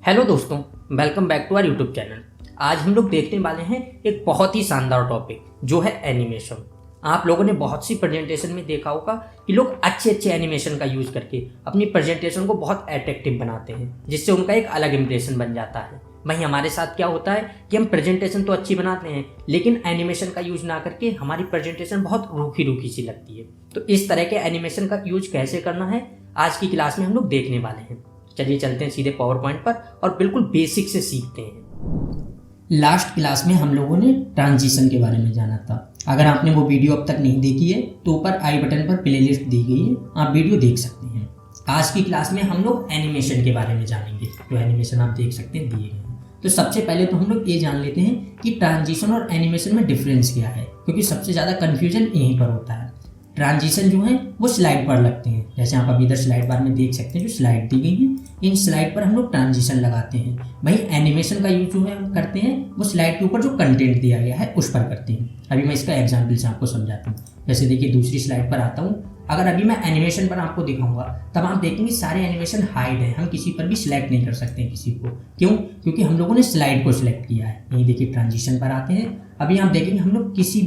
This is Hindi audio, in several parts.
हेलो दोस्तों, welcome back to our YouTube channel. आज हम लोग देखने वाले हैं एक बहुत ही शानदार टॉपिक जो है एनिमेशन। आप लोगों ने बहुत सी प्रेजेंटेशन में देखा होगा कि लोग अच्छे अच्छे एनिमेशन का यूज़ करके अपनी प्रेजेंटेशन को बहुत अट्रैक्टिव बनाते हैं, जिससे उनका एक अलग इंप्रेशन बन जाता है। वहीं हमारे साथ क्या होता है कि हम प्रेजेंटेशन तो अच्छी बनाते हैं, लेकिन एनिमेशन का यूज ना करके हमारी प्रेजेंटेशन बहुत रूखी रूखी सी लगती है। तो इस तरह के एनिमेशन का यूज कैसे करना है आज की क्लास में हम लोग देखने वाले हैं। चलिए चलते हैं सीधे पावर पॉइंट पर और बिल्कुल बेसिक से सीखते हैं। लास्ट क्लास में हम लोगों ने ट्रांजिशन के बारे में जाना था। अगर आपने वो वीडियो अब तक नहीं देखी है तो ऊपर आई बटन पर प्लेलिस्ट दी गई है, आप वीडियो देख सकते हैं। आज की क्लास में हम लोग एनिमेशन के बारे में जानेंगे। जो एनिमेशन आप देख सकते हैं दिए गए हैं। तो सबसे पहले तो हम लोग ये जान लेते हैं कि ट्रांजिशन और एनिमेशन में डिफरेंस क्या है, क्योंकि सबसे ज़्यादा कन्फ्यूजन यहीं पर होता है। ट्रांजिशन जो है वो स्लाइड पर लगते हैं, जैसे आप अभी इधर स्लाइड बार में देख सकते हैं जो स्लाइड दी गई है, इन स्लाइड पर हम लोग ट्रांजिशन लगाते हैं। वहीं एनिमेशन का यूज जो है हम करते हैं वो स्लाइड के ऊपर जो कंटेंट दिया गया है उस पर करते हैं। अभी मैं इसका एग्जाम्पल से आपको समझाता हूँ। जैसे देखिए दूसरी स्लाइड पर आता हूँ। अगर अभी मैं एनिमेशन पर आपको दिखाऊंगा तब आप देखेंगे सारे एनिमेशन हाइड है, हम किसी पर भी सिलेक्ट नहीं कर सकते हैं किसी को। क्यों? क्योंकि हम लोगों ने स्लाइड को सिलेक्ट किया है। यही देखिए ट्रांजिशन पर आते हैं। अभी आप देखेंगे हम लोग किसी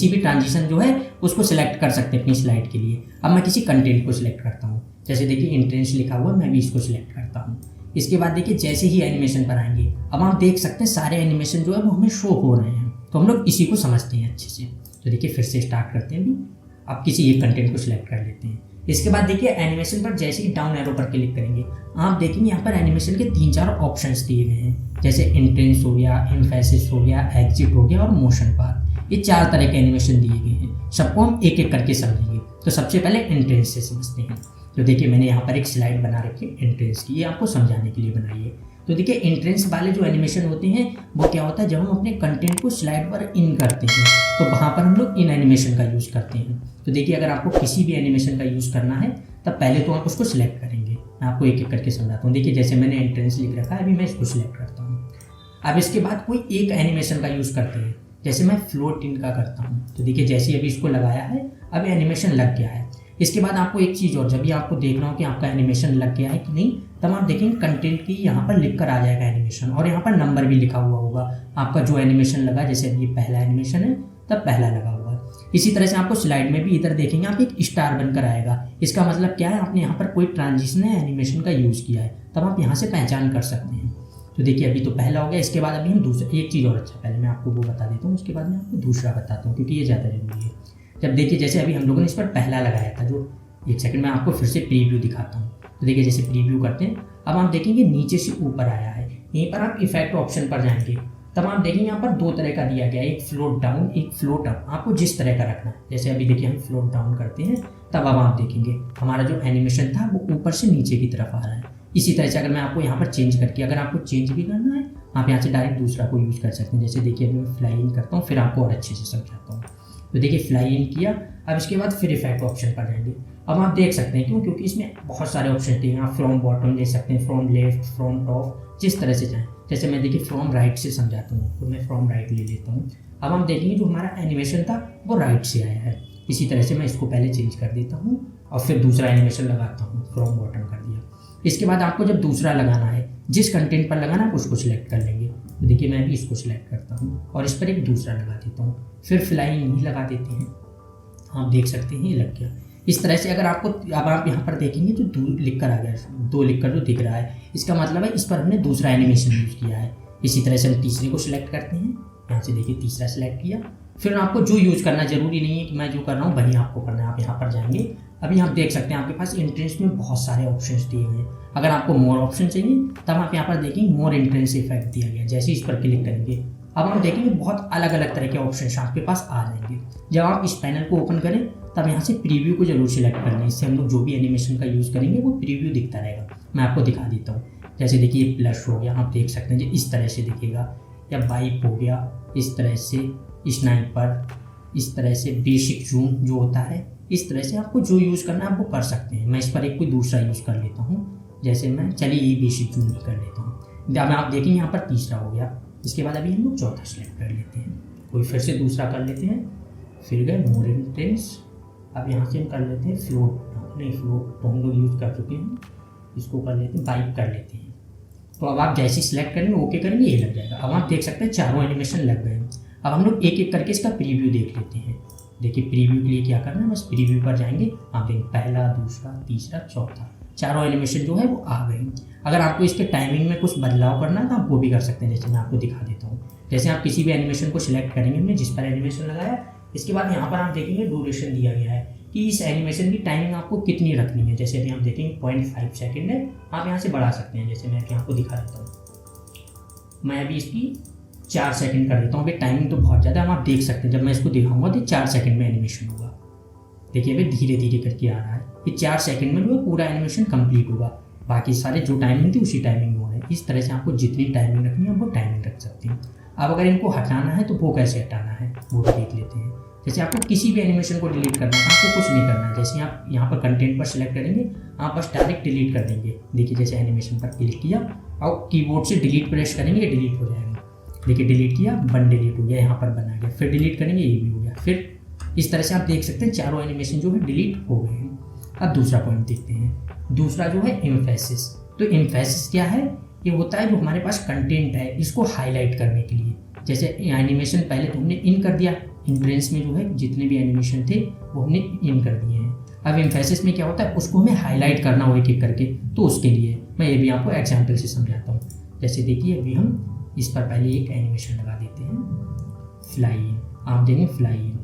भी ट्रांजिशन जो है उसको सिलेक्ट कर सकते हैं अपनी स्लाइड के लिए। अब मैं किसी कंटेंट को सिलेक्ट करता हूँ, जैसे देखिए इंट्रेंस लिखा हुआ है, मैं भी इसको सिलेक्ट करता हूँ। इसके बाद देखिए जैसे ही एनिमेशन पर आएंगे अब आप देख सकते हैं सारे एनिमेशन जो है वो हमें शो हो रहे हैं। तो हम लोग इसी को समझते हैं अच्छे से। तो देखिए फिर से स्टार्ट करते हैं। अभी आप किसी एक कंटेंट को सिलेक्ट कर लेते हैं। इसके बाद देखिए एनिमेशन पर जैसे ही डाउन एरो पर क्लिक करेंगे आप देखेंगे यहाँ पर एनिमेशन के 3-4 ऑप्शंस दिए गए हैं, जैसे इंटेंस हो गया, एम्फेसिस हो गया, एग्जिट हो गया और मोशन पाथ। ये 4 तरह के एनिमेशन दिए गए हैं। सबको हम एक एक करके समझेंगे। तो सबसे पहले इंटेंस से समझते हैं। तो देखिए मैंने यहाँ पर एक स्लाइड बना रखी है इंट्रेंस की, ये आपको समझाने के लिए बनाई है। तो देखिए इंट्रेंस वाले जो एनिमेशन होते हैं वो क्या होता है, जब हम अपने कंटेंट को स्लाइड पर इन करते हैं तो वहाँ पर हम लोग इन एनिमेशन का यूज़ करते हैं। तो देखिए अगर आपको किसी भी एनिमेशन का यूज़ करना है तब पहले तो आप उसको सिलेक्ट करेंगे। मैं आपको एक एक करके समझाता हूँ। देखिए जैसे मैंने इंट्रेंस लिख रखा है, अभी मैं इसको सिलेक्ट करता हूँ। अब इसके बाद कोई एक एनिमेशन का यूज़ करते हैं, जैसे मैं फ्लोट इन का करता हूँ। तो देखिए जैसे ही अभी इसको लगाया है अब एनिमेशन लग गया है। इसके बाद आपको एक चीज़ और, जब भी आपको देखना हो कि आपका एनिमेशन लग गया है कि नहीं, तब आप देखेंगे कंटेंट की यहाँ पर लिख कर आ जाएगा एनिमेशन और यहाँ पर नंबर भी लिखा हुआ होगा आपका जो एनिमेशन लगा। जैसे अभी पहला एनिमेशन है तब पहला लगा हुआ है। इसी तरह से आपको स्लाइड में भी इधर देखेंगे आप एक स्टार बनकर आएगा। इसका मतलब क्या है, आपने यहाँ पर कोई ट्रांजिशन है एनिमेशन का यूज़ किया है, तब आप यहाँ से पहचान कर सकते हैं। तो देखिए अभी तो पहला हो गया। इसके बाद अभी हम दूसरा, एक चीज़ और, अच्छा पहले मैं आपको वो बता देता हूँ, उसके बाद मैं आपको दूसरा बताता हूँ क्योंकि ये ज़्यादा जरूरी है। जब देखिए जैसे अभी हम लोगों ने इस पर पहला लगाया था, जो एक सेकंड में आपको फिर से प्रीव्यू दिखाता हूँ। तो देखिए जैसे प्रीव्यू करते हैं अब आप देखेंगे नीचे से ऊपर आया है। यहीं पर आप इफेक्ट ऑप्शन पर जाएंगे तब आप देखेंगे यहाँ पर 2 तरह का दिया गया है, एक फ्लोट डाउन एक फ्लोट अप। आपको जिस तरह का रखना है, जैसे अभी देखिए हम फ्लोट डाउन करते हैं तब अब आप देखेंगे हमारा जो एनिमेशन था वो ऊपर से नीचे की तरफ आ रहा है। इसी तरह से अगर मैं आपको यहाँ पर चेंज करके, अगर आपको चेंज भी करना है आप यहाँ से डायरेक्ट दूसरा को यूज़ कर सकते हैं। जैसे देखिए अभी मैं फ्लाई इन करता हूँ, फिर आपको और अच्छे से समझाता हूँ। तो देखिए फ्लाई इन किया, अब इसके बाद फिर इफेक्ट ऑप्शन पर जाएंगे। अब आप देख सकते हैं, क्यों? क्योंकि इसमें बहुत सारे ऑप्शन दिए हैं। आप फ्रॉम बॉटम ले सकते हैं, फ्रॉम लेफ्ट, फ्रॉम टॉप, जिस तरह से चाहें। जैसे मैं देखिए फ्रॉम राइट से समझाता हूँ, तो मैं फ्रॉम राइट ले लेता हूँ। अब हम देखेंगे जो हमारा एनिमेशन था वो राइट से आया है। इसी तरह से मैं इसको पहले चेंज कर देता हूँ और फिर दूसरा एनिमेशन लगाता हूँ, फ्रॉम बॉटम कर दिया। इसके बाद आपको जब दूसरा लगाना है, जिस कंटेंट पर लगाना है उसको सिलेक्ट कर लेंगे। तो देखिए मैं भी इसको सिलेक्ट करता हूँ और इस पर एक दूसरा लगा देता हूँ, फिर फ्लाई इन लगा देते हैं। आप देख सकते हैं ये लग गया। इस तरह से अगर आपको, अब आप यहाँ पर देखेंगे जो 2 लिख कर आ गया, 2 लिख कर जो दिख रहा है, इसका मतलब है इस पर हमने दूसरा एनिमेशन यूज़ किया है। इसी तरह से हम तीसरे को सिलेक्ट करते हैं। यहाँ से देखिए तीसरा सिलेक्ट किया, फिर आपको जो यूज़ करना, जरूरी नहीं है कि मैं जो कर रहा हूँ वही आपको करना है। आप यहाँ पर जाएंगे, अभी आप देख सकते हैं आपके पास इंट्रेंस में बहुत सारे ऑप्शंस दिए हुए हैं। अगर आपको मोर ऑप्शन चाहिए तब आप यहाँ पर देखेंगे मोर इंट्रेंस इफेक्ट दिया गया। जैसे इस पर क्लिक करेंगे अब हम देखेंगे बहुत अलग अलग तरह के ऑप्शन आपके पास आ जाएंगे। जब आप इस पैनल को ओपन करें तब यहाँ से प्रीव्यू को जरूर सिलेक्ट कर लें, इससे हम लोग जो भी एनिमेशन का यूज़ करेंगे वो प्रीव्यू दिखता रहेगा। मैं आपको दिखा देता हूँ। जैसे देखिए ये प्लस हो गया, आप देख सकते हैं जो इस तरह से दिखेगा, या वाइप हो गया इस तरह से, स्नाइपर इस तरह से, बेसिक जूम जो होता है, इस तरह से आपको जो यूज़ करना है आप वो कर सकते हैं। मैं इस पर एक कोई दूसरा यूज़ कर लेता हूँ, जैसे मैं, चलिए ये बेसिक जूम कर लेता हूँ। जब आप देखेंगे यहाँ पर तीसरा हो गया। इसके बाद अभी हम लोग चौथा सेलेक्ट कर लेते हैं, कोई फिर से दूसरा कर लेते हैं, फिर गए मोर इंटेंस। अब यहाँ से हम कर लेते हैं फ्लोट, नहीं फ्लोट तो हम लोग यूज़ कर चुके हैं, इसको कर लेते हैं वाइप कर लेते हैं। तो अब आप जैसे ही सिलेक्ट करेंगे ओके करेंगे ये लग जाएगा। अब आप देख सकते हैं चारों एनिमेशन लग गए। अब हम लोग एक एक करके इसका प्रीव्यू देख लेते हैं। देखिए प्रीव्यू के लिए क्या करना है, बस प्रीव्यू पर जाएंगे, आप देखेंगे पहला, दूसरा, तीसरा, चौथा, चारों एनिमेशन जो है वो आ गए। अगर आपको इसके टाइमिंग में कुछ बदलाव करना है तो आप वो भी कर सकते हैं, जैसे मैं आपको दिखा देता हूँ। जैसे आप किसी भी एनिमेशन को सिलेक्ट करेंगे, हमने जिस पर एनिमेशन लगाया, इसके बाद यहाँ पर आप देखेंगे ड्यूरेशन दिया गया है कि इस एनिमेशन की टाइमिंग आपको कितनी रखनी है। जैसे अभी आप देखेंगे 0.5 सेकेंड है, आप यहाँ से बढ़ा सकते हैं। जैसे मैं आपको दिखा देता हूँ, मैं अभी इसकी 4 सेकंड कर देता हूँ। अभी टाइमिंग तो बहुत ज़्यादा है, आप देख सकते हैं जब मैं इसको दिखाऊंगा तो 4 सेकंड में एनिमेशन होगा। देखिए अभी धीरे धीरे करके आ रहा है, ये 4 सेकंड में जो है पूरा एनिमेशन कंप्लीट होगा। बाकी सारे जो टाइमिंग थी उसी टाइमिंग में हो रहे हैं। इस तरह से आपको जितनी टाइमिंग रखनी है वो टाइमिंग रख सकते हैं। अब अगर इनको हटाना है तो वो कैसे हटाना है वो भी देख लेते हैं। जैसे आपको किसी भी एनिमेशन को डिलीट करना है, आपको कुछ नहीं करना है। जैसे आप यहाँ पर कंटेंट पर सिलेक्ट करेंगे, आप बस डायरेक्ट डिलीट कर देंगे। देखिए जैसे एनिमेशन पर क्लिक किया और कीबोर्ड से डिलीट प्रेस करेंगे, ये डिलीट हो जाएगा। देखिए डिलीट किया, वन डिलीट हो गया, यहाँ पर बना गया, फिर डिलीट करेंगे ये भी हो गया। फिर इस तरह से आप देख सकते हैं चारों एनिमेशन जो है डिलीट हो गए हैं। अब दूसरा पॉइंट देखते हैं। दूसरा जो है एम्फेसिस। तो एम्फेसिस क्या है, ये होता है जो हमारे पास कंटेंट है इसको हाईलाइट करने के लिए। जैसे एनिमेशन पहले तो हमने इन कर दिया, इंट्रेंस में जो है जितने भी एनिमेशन थे वो हमने इन कर दिए हैं। अब एम्फेसिस में क्या होता है, उसको हमें हाईलाइट करना हो एक एक करके, तो उसके लिए मैं ये भी आपको एग्जाम्पल से समझाता हूँ। जैसे देखिए अभी हम इस पर पहले एक एनिमेशन लगा देते हैं, फ्लाई इन, आप देंगे फ्लाई इन।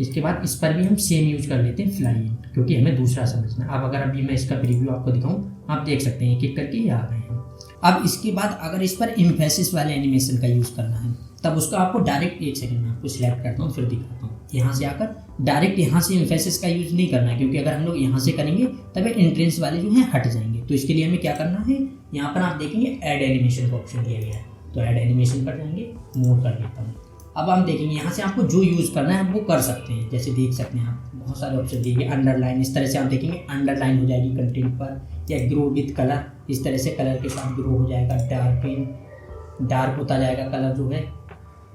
इसके बाद इस पर भी हम सेम यूज कर लेते हैं फ्लाई इन, क्योंकि हमें दूसरा समझना है। अब अगर अभी मैं इसका प्रीव्यू आपको दिखाऊं, आप देख सकते हैं एक एक करके ये आ गए हैं। अब इसके बाद अगर इस पर एम्फेसिस वाले एनिमेशन का यूज़ करना है, तब उसका आपको डायरेक्ट, एक सेकंड में आपको सिलेक्ट करता हूँ फिर दिखाता हूँ। यहाँ से आकर डायरेक्ट यहाँ से एम्फेसिस का यूज़ नहीं करना है, क्योंकि अगर हम लोग यहाँ से करेंगे तब एंट्रेंस वाले जो हैं हट जाएंगे। तो इसके लिए हमें क्या करना है, यहाँ पर आप देखेंगे ऐड एनिमेशन का ऑप्शन दिया गया है, तो ऐड एनिमेशन पर जाएंगे, मोर कर लेता हूँ। अब हम देखेंगे यहाँ से आपको जो यूज़ करना है वो कर सकते हैं। जैसे देख सकते हैं आप बहुत सारे ऑप्शन दिए गए, अंडरलाइन, इस तरह से आप देखेंगे अंडरलाइन हो जाएगी कंटेंट पर, या ग्रो विथ कलर, इस तरह से कलर के साथ ग्रो हो जाएगा, डार्क होता जाएगा कलर जो है,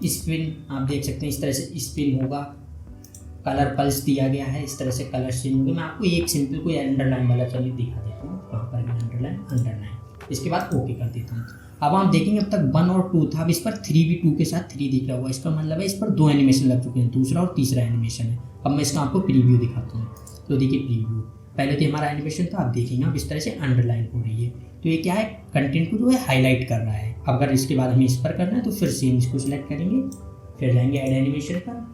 स्पिन आप देख सकते हैं इस तरह से स्पिन होगा, कलर पल्स दिया गया है, इस तरह से कलर चेंज होगा। मैं आपको एक सिंपल कोई अंडरलाइन वाला चलिए दिखा देता हूँ, वहाँ पर अंडरलाइन, इसके बाद ओके कर देता हूँ। अब आप देखेंगे अब तक 1 और 2 था, अब इस पर 3 भी 2 के साथ 3 दिख रहा हुआ, इसका मतलब है इस पर 2 एनिमेशन लग चुके हैं, दूसरा और तीसरा एनिमेशन है। अब मैं इसका आपको प्रीव्यू दिखाता हूँ। तो देखिए प्रीव्यू, पहले तो हमारा एनिमेशन था, आप देखेंगे अब इस तरह से अंडरलाइन हो रही है, तो ये क्या है, कंटेंट को जो है हाईलाइट कर रहा है। अगर इसके बाद हमें इस पर करना है तो फिर सेम इसको सिलेक्ट करेंगे, फिर जाएंगे ऐड एनिमेशन पर,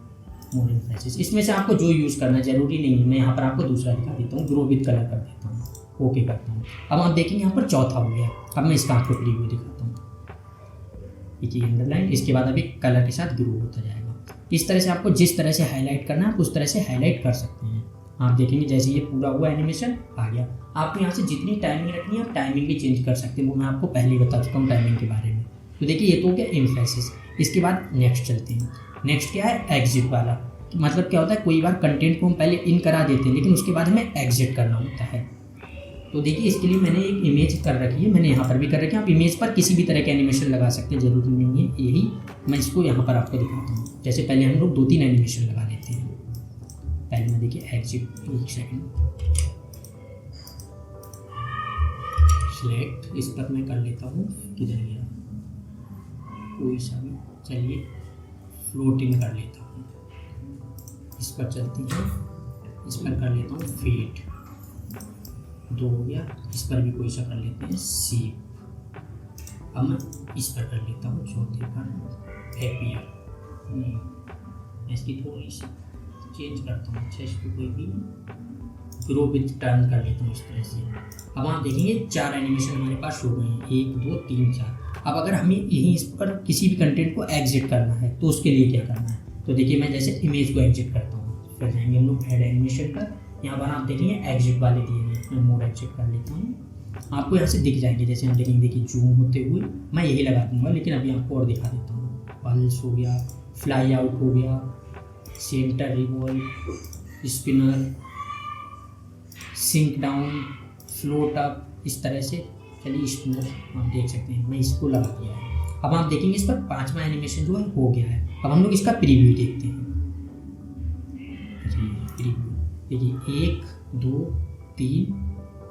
मोर एम्फेसिस। इसमें से आपको जो यूज़ करना है जरूरी नहीं है, मैं यहाँ पर आपको दूसरा दिखा देता हूँ, ग्रो विथ कलर कर देता हूँ, ओके करता हूँ। अब आप देखेंगे यहाँ पर चौथा हो गया। अब मैं इसका आपको प्रीव्यू दिखाता हूँ, ये अंडरलाइन, इसके बाद अभी कलर के साथ ग्रो होता जाएगा। इस तरह से आपको जिस तरह से हाईलाइट करना है उस तरह से हाईलाइट कर सकते हैं। आप देखेंगे जैसे ये पूरा हुआ एनिमेशन आ गया। आपको यहाँ से जितनी टाइमिंग रखनी है आप टाइमिंग भी चेंज कर सकते हैं, वो मैं आपको पहले ही बता चुका हूँ टाइमिंग के बारे में। तो देखिए ये तो हो गया एम्फेसिस। इसके बाद नेक्स्ट चलते हैं। नेक्स्ट क्या है, एग्जिट वाला। मतलब क्या होता है, कोई बार कंटेंट को हम पहले इन करा देते हैं लेकिन उसके बाद हमें एग्जिट करना होता है। तो देखिए इसके लिए मैंने एक इमेज कर रखी है, मैंने यहाँ पर भी कर रखी है। आप इमेज पर किसी भी तरह के एनिमेशन लगा सकते हैं, जरूरी नहीं है यही, मैं इसको यहाँ पर आपको दिखाता हूँ। जैसे पहले हम लोग 2-3 एनिमेशन लगा लेते हैं। पहले मैं देखिए एग्जिट, एक सेकेंड सिलेक्ट, इस पर मैं कर लेता हूँ, किधर गया कोई सा भी, चलिए फ्लोटिंग कर लेता हूँ, इस पर चलती है, इस पर कर लेता हूँ फेट, 2 हो गया। इस पर भी कोई सा कर लेते हैं सीप। अब मैं इस पर कर लेता हूँ चौथे पर हैप्पियर, इसकी थोड़ी सी चेंज करता हूँ। अच्छा इसको कोई भी ग्रो विथ टर्न कर लेता हूँ इस तरह से। अब आप देखेंगे 4 एनिमेशन हमारे पास हो गए हैं, 1 2 3 4। अब अगर हमें यहीं इस पर किसी भी कंटेंट को एग्जिट करना है तो उसके लिए क्या करना है, तो देखिए मैं जैसे इमेज को एग्जिट करता हूँ, फिर जाएंगे हम लोग ऐड एनिमेशन पर, यहाँ पर आप देखेंगे एग्जिट वाले दिए गए, मैं मोड एग्जिट कर लेता हूँ। आपको यहाँ से दिख जाएंगे, जैसे हम देखेंगे, देखिए जूम होते हुए मैं यही लगा दूँगा, लेकिन अभी आपको और दिखा देता हूँ। पल्स हो गया, फ्लाई आउट हो गया, centre revolve, spinner, sink down, float up, इस तरह से। चलिए स्पिनर आप देख सकते हैं, मैं इसको लगा दिया है। अब आप देखेंगे इस पर 5वां एनिमेशन जो है हो गया है। अब हम लोग इसका प्रीव्यू देखते हैं। प्रीव्यू देखिए 1 2 3,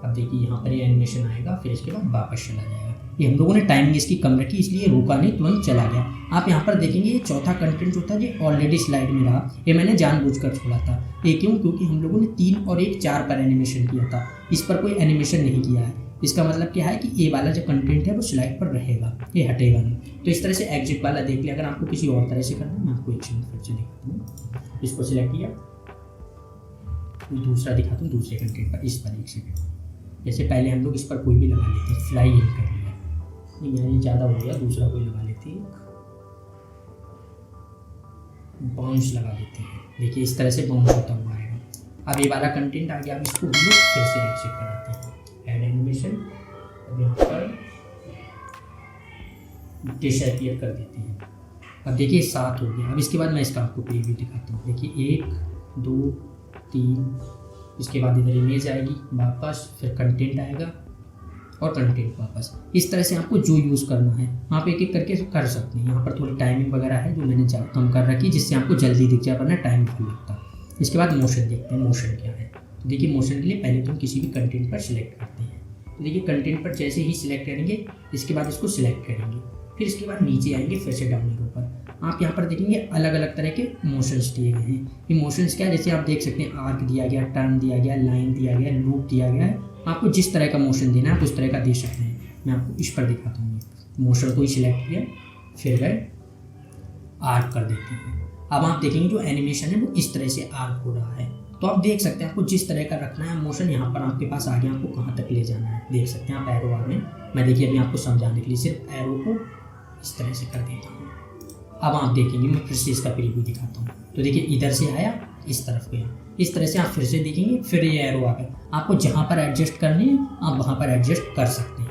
अब देखिए यहाँ पर ये एनिमेशन आएगा, फिर इसके बाद वापस चला जाएगा। ये हम लोगों ने टाइमिंग इसकी कम रखी, इसलिए रुका नहीं, तुरंत चला गया। आप यहाँ पर देखेंगे ये चौथा कंटेंट जो था ये ऑलरेडी स्लाइड में रहा, ये मैंने जानबूझकर छोड़ा था। ये क्यों? क्योंकि हम लोगों ने 3 और 1 4 पर एनिमेशन किया था, इस पर कोई एनिमेशन नहीं किया है। इसका मतलब क्या है कि ये वाला जो कंटेंट है वो स्लाइड पर रहेगा, ये हटेगा नहीं। तो इस तरह से एग्जिट वाला देख लिया। अगर आपको किसी और तरह से करना है, मैं आपको एक फिर से दिखाता हूँ। इसको सिलेक्ट किया, दूसरा दिखाता हूँ दूसरे कंटेंट पर, इस पर 1 सेकेंड। जैसे पहले हम लोग इस पर कोई भी लगा लेते हैं, फ्लाई इन कर लिया, नहीं यार ये ज़्यादा हो गया, दूसरा कोई लगा लेते हैं, बाउंस लगा देते हैं। देखिए इस तरह से बाउंस होता हुआ आएगा। अब ये वाला कंटेंट आ गया, अब इसको हम लोग फिर से एग्जिट कराते हैं, ऐड एनिमेशन। अब यहाँ पर डिसअपीयर कर देते हैं। अब देखिए 7 हो गया। अब इसके बाद मैं इसका आपको प्रीव्यू दिखाता हूँ। देखिए 1 2 3, इसके बाद इधर इमेज आएगी वापस, फिर कंटेंट आएगा और कंटेंट वापस। इस तरह से आपको जो यूज़ करना है आप एक एक करके कर सकते हैं। यहाँ पर थोड़ी टाइमिंग वगैरह है जो मैंने कम कर रखी, जिससे आपको जल्दी दिख जाए, वरना टाइम बहुत लगता है। इसके बाद मोशन देखते हैं, मोशन क्या है। तो देखिए मोशन के लिए पहले तो हम किसी भी कंटेंट पर सिलेक्ट करते हैं। तो देखिए कंटेंट पर जैसे ही सिलेक्ट करेंगे, इसके बाद इसको सिलेक्ट करेंगे, फिर इसके बाद नीचे आएंगे, फिर से डाउन एरो पर। आप यहाँ पर देखेंगे अलग अलग तरह के मोशंस दिए गए हैं। ये मोशंस क्या है, जैसे आप देख सकते हैं आर्क दिया गया, टर्न दिया गया, लाइन दिया गया, लूप दिया गया है। आपको जिस तरह का मोशन देना है आप उस तरह का दे सकते हैं। मैं आपको इस पर दिखाता हूँ। मोशन को ही सिलेक्ट किया, फिर गए आर्क कर देते हैं। अब आप देखेंगे जो एनिमेशन है वो इस तरह से आर्क हो रहा है। तो आप देख सकते हैं आपको जिस तरह का रखना है मोशन, यहाँ पर आपके पास आ गया, आपको कहाँ तक ले जाना है देख सकते हैं आप एरो आ गए। मैं देखिए अभी आपको समझाने के लिए सिर्फ एरो को इस तरह से कर देता हूँ। अब आप देखेंगे, मैं फिर से इसका प्रीव्यू दिखाता हूँ। तो देखिए इधर से आया, इस तरफ गया, इस तरह से आप फिर से देखेंगे, फिर ये एरो आ गया। आपको जहाँ पर एडजस्ट करनी है आप वहाँ पर एडजस्ट कर सकते हैं।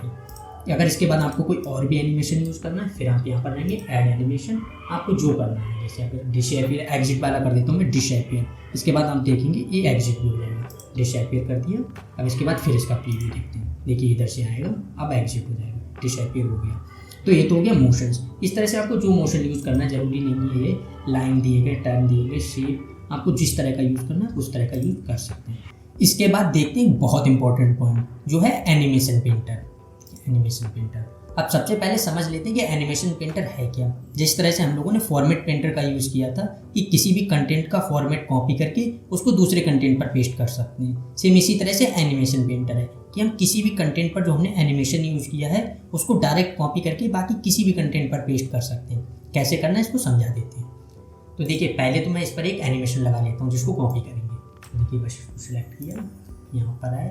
अगर इसके बाद आपको कोई और भी एनिमेशन यूज़ करना है, फिर आप यहाँ पर रहेंगे ऐड एनिमेशन, आपको जो करना है। जैसे अगर डिसअपीयर एग्जिट वाला कर देता हूँ मैं, डिसअपीयर। इसके बाद आप देखेंगे ये एग्जिट भी हो जाएगा, डिसअपीयर कर दिया। अब इसके बाद फिर इसका प्रीव्यू देखते हैं। देखिए इधर से आएगा, अब एग्जिट हो जाएगा, डिसअपीयर हो गया। तो ये तो हो गया मोशंस। इस तरह से आपको जो मोशन यूज़ करना है, जरूरी नहीं है ये लाइन दिए गए, टर्न दिए गए, शेप, आपको जिस तरह का यूज़ करना है उस तरह का यूज़ कर सकते हैं। इसके बाद देखते हैं बहुत इंपॉर्टेंट पॉइंट जो है एनिमेशन पेंटर। एनिमेशन पेंटर, अब सबसे पहले समझ लेते हैं कि एनिमेशन पेंटर है क्या। जिस तरह से हम लोगों ने फॉर्मेट पेंटर का यूज़ किया था कि किसी भी कंटेंट का फॉर्मेट कॉपी करके उसको दूसरे कंटेंट पर पेस्ट कर सकते हैं, सेम इसी तरह से एनिमेशन पेंटर है कि हम किसी भी कंटेंट पर जो हमने एनिमेशन यूज़ किया है उसको डायरेक्ट कॉपी करके बाकी किसी भी कंटेंट पर पेस्ट कर सकते हैं। कैसे करना है इसको समझा देते हैं। तो देखिए पहले तो मैं इस पर एक एनिमेशन लगा लेता हूँ जिसको कॉपी करेंगे। तो देखिए बस इसको सिलेक्ट किया, यहाँ पर आए,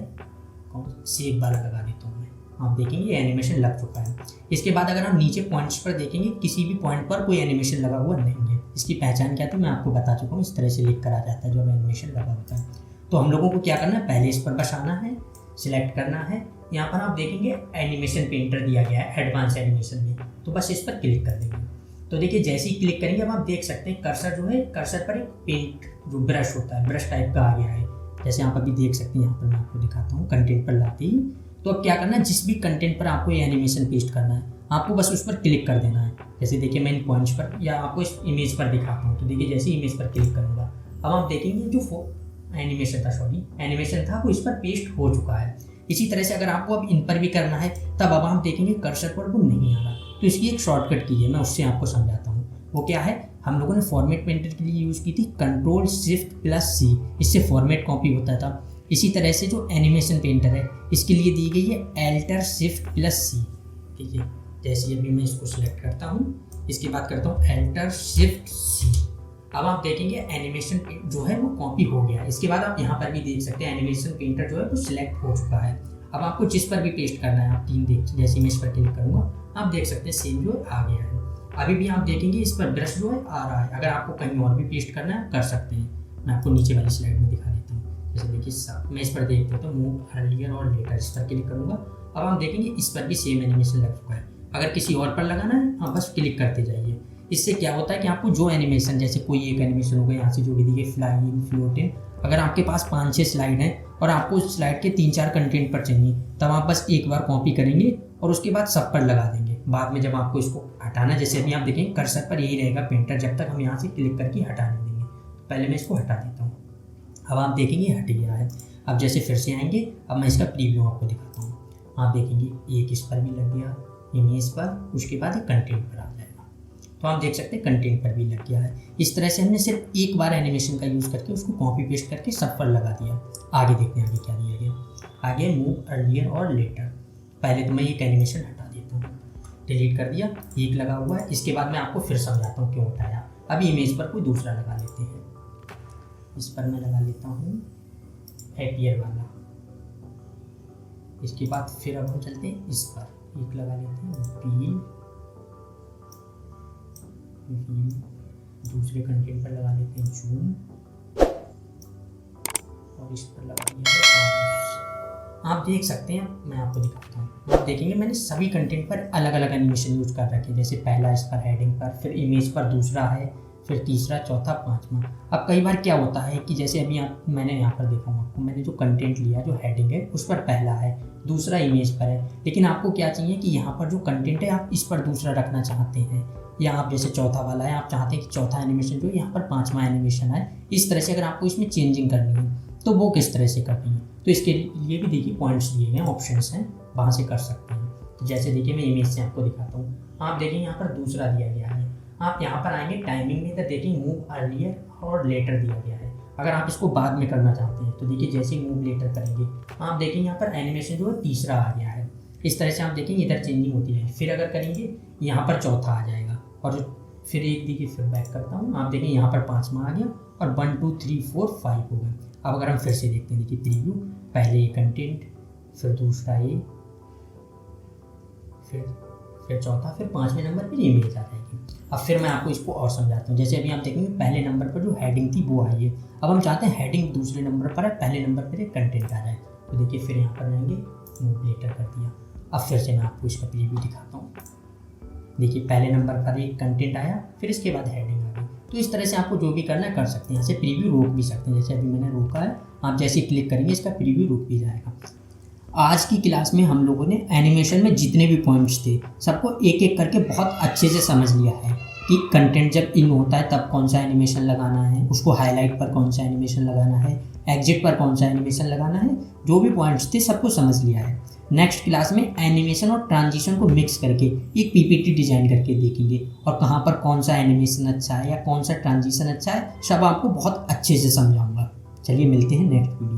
सेव वाला लगा देता हूँ मैं। आप देखेंगे एनिमेशन लग चुका है। इसके बाद अगर हम नीचे पॉइंट्स पर देखेंगे, किसी भी पॉइंट पर कोई एनिमेशन लगा हुआ नहीं है। इसकी पहचान क्या थी मैं आपको बता चुका हूँ, इस तरह से लिख कर आ जाता है जो एनिमेशन लगा होता है। तो हम लोगों को क्या करना है, पहले इस पर बस आना है, सिलेक्ट करना है। यहाँ पर आप देखेंगे एनिमेशन पेंटर दिया गया है एडवांस एनिमेशन में, तो बस इस पर क्लिक कर देंगे। तो देखिए जैसे ही क्लिक करेंगे अब आप देख सकते हैं कर्सर जो है, कर्सर पर एक पेंट जो ब्रश होता है, ब्रश टाइप का आ गया है। जैसे आप अभी देख सकते हैं, यहाँ पर मैं आपको दिखाता हूँ कंटेंट पर लाते ही। तो अब क्या करना है, जिस भी कंटेंट पर आपको ये एनिमेशन पेस्ट करना है आपको बस उस पर क्लिक कर देना है। जैसे देखिए मैं इन पॉइंट्स पर या आपको इस इमेज पर दिखाता हूँ। तो देखिए जैसे इमेज पर क्लिक करूँगा अब आप देखेंगे जो एनिमेशन था वो इस पर पेस्ट हो चुका है। इसी तरह से अगर आपको अब इन पर भी करना है तब अब आप देखेंगे कर्सर पर वो नहीं आ रहा। तो इसकी एक शॉर्टकट की है, मैं उससे आपको समझाता हूँ। वो क्या है, हम लोगों ने फॉर्मेट पेंटर के लिए यूज़ की थी Ctrl+Shift+C, इससे फॉर्मेट कॉपी होता था। इसी तरह से जो एनिमेशन पेंटर है इसके लिए दी गई है Alt+Shift+C। ठीक है, जैसे अभी मैं इसको सिलेक्ट करता हूँ, इसके बाद करता हूँ Alt+Shift+C। अब आप देखेंगे एनिमेशन जो है वो कॉपी हो गया है। इसके बाद आप यहाँ पर भी देख सकते हैं एनिमेशन पेंटर जो है वो सिलेक्ट हो चुका है। अब आपको जिस पर भी पेस्ट करना है आप तीन देख, जैसे मैं इस पर क्लिक करूँगा आप देख सकते हैं सेम जो आ गया है। अभी भी आप देखेंगे इस पर ब्रश जो है आ रहा है। अगर आपको कहीं और भी पेस्ट करना है कर सकते हैं। मैं आपको नीचे वाली स्लाइड में दिखा देता हूँ। जैसे देखिए मैं इस पर देख देता हूँ, मूव अर्लियर और लेटर, इस पर क्लिक करूँगा। अब आप देखेंगे इस पर भी सेम एनिमेशन लग चुका है। अगर किसी और पर लगाना है आप बस क्लिक करते जाइए। इससे क्या होता है कि आपको जो एनिमेशन, जैसे कोई एक एनिमेशन होगा यहाँ से जो भी दिखे, फ्लाइंग, फ्लोटिंग, अगर आपके पास 5-6 स्लाइड हैं और आपको उस स्लाइड के 3-4 कंटेंट पर चाहिए तब आप बस एक बार कॉपी करेंगे और उसके बाद सब पर लगा देंगे। बाद में जब आपको इसको हटाना, जैसे अभी आप देखेंगे कर्सर पर यही रहेगा पेंटर जब तक हम यहाँ से क्लिक करके हटा नहीं देंगे। पहले मैं इसको हटा देता हूँ। अब आप देखेंगे हट गया है। अब जैसे फिर से आएंगे, अब मैं इसका प्रीव्यू आपको दिखाता हूँ। आप देखेंगे एक इस पर भी लग गया, इमेज पर, उसके बाद कंटेंट पर आ जाएगा। तो आप देख सकते हैं कंटेंट पर भी लग गया है। इस तरह से हमने सिर्फ एक बार एनिमेशन का यूज़ करके उसको कॉपी पेस्ट करके सब पर लगा दिया। आगे देखते हैं आगे क्या दिया गया। आगे मूव अर्लियर और लेटर। पहले तो मैं एक एनिमेशन हटा देता हूँ, डिलीट कर दिया, एक लगा हुआ है। इसके बाद मैं आपको फिर समझाता हूँ क्यों हटाया। अभी इमेज पर कोई दूसरा लगा लेते हैं। इस पर मैं लगा लेता हूँ हैप्पियर वाला। इसके बाद फिर अब हम चलते हैं इस पर, एक लगा लेते हैं व्हील, दूसरे कंटेंट पर लगा लेते हैं जूम, और इस पर लगा दिया है। आप देख सकते हैं, मैं आपको दिखाता हूँ। आप देखेंगे मैंने सभी कंटेंट पर अलग अलग एनिमेशन यूज कर रखे हैं। जैसे पहला इस पर हेडिंग पर, फिर इमेज पर दूसरा है, फिर तीसरा, चौथा, पांचवा। अब कई बार क्या होता है कि जैसे अभी मैंने यहाँ पर देखा हूँ आपको, मैंने जो कंटेंट लिया जो हेडिंग है उस पर पहला है, दूसरा इमेज पर है, लेकिन आपको क्या चाहिए कि यहाँ पर जो कंटेंट है आप इस पर दूसरा रखना चाहते हैं, या आप जैसे चौथा वाला है आप चाहते हैं कि चौथा एनिमेशन जो यहाँ पर पांचवा एनिमेशन है। इस तरह से अगर आपको इसमें चेंजिंग करनी है तो वो किस तरह से करनी है, तो इसके लिए भी देखिए पॉइंट्स दिए गए हैं, ऑप्शंस हैं, वहाँ से कर सकते हैं। तो जैसे देखिए मैं इमेज से आपको दिखाता हूँ। आप देखिए यहाँ पर दूसरा दिया गया है। आप यहाँ पर आएंगे टाइमिंग में, तो देखिए मूव अर्लियर और लेटर दिया गया है। अगर आप इसको बाद में करना चाहते हैं तो देखिए जैसे ही मूव लेटर करेंगे आप देखेंगे यहाँ पर एनिमेशन जो है तीसरा आ गया है। इस तरह से आप देखेंगे इधर चेंजिंग होती है। फिर अगर करेंगे यहाँ पर चौथा आ जाएगा, और जो फिर एक देखिए फिर बैक करता हूँ, आप देखें यहाँ पर पाँचवा आ गया और 1 2 3 4 5 हो गए। अब अगर हम फिर से देखते हैं, देखिए प्रीव्यू, पहले ये कंटेंट, फिर दूसरा ये, फिर चौथा, फिर पाँचवें नंबर पर इमेज आ जाएगी। अब फिर मैं आपको इसको और समझाता हूँ। जैसे अभी आप देखेंगे पहले नंबर पर जो हेडिंग थी वो आई है। अब हम चाहते हैं हेडिंग दूसरे नंबर पर है, पहले नंबर पर एक कंटेंट आ जाए। तो देखिए फिर यहाँ पर जाएंगे, मूव लेटर कर दिया। अब फिर से मैं आपको इसका प्रीव्यू दिखाता हूँ। देखिए पहले नंबर पर एक कंटेंट आया, फिर इसके बाद हेडिंग आ गई। तो इस तरह से आपको जो भी करना है कर सकते हैं। यहाँ से प्रीव्यू रोक भी सकते हैं, जैसे अभी मैंने रोका है, आप जैसे क्लिक करेंगे इसका प्रीव्यू रुक भी जाएगा। आज की क्लास में हम लोगों ने एनिमेशन में जितने भी पॉइंट्स थे सबको एक एक करके बहुत अच्छे से समझ लिया है कि कंटेंट जब इन होता है तब कौन सा एनिमेशन लगाना है, उसको हाईलाइट पर कौन सा एनिमेशन लगाना है, एग्जिट पर कौन सा एनिमेशन लगाना है, जो भी पॉइंट्स थे सबको समझ लिया है। नेक्स्ट क्लास में एनिमेशन और ट्रांजिशन को मिक्स करके एक पीपीटी डिजाइन करके देखेंगे, और कहाँ पर कौन सा एनिमेशन अच्छा है या कौन सा ट्रांजिशन अच्छा है, सब आपको बहुत अच्छे से समझाऊंगा। चलिए मिलते हैं नेक्स्ट वीडियो।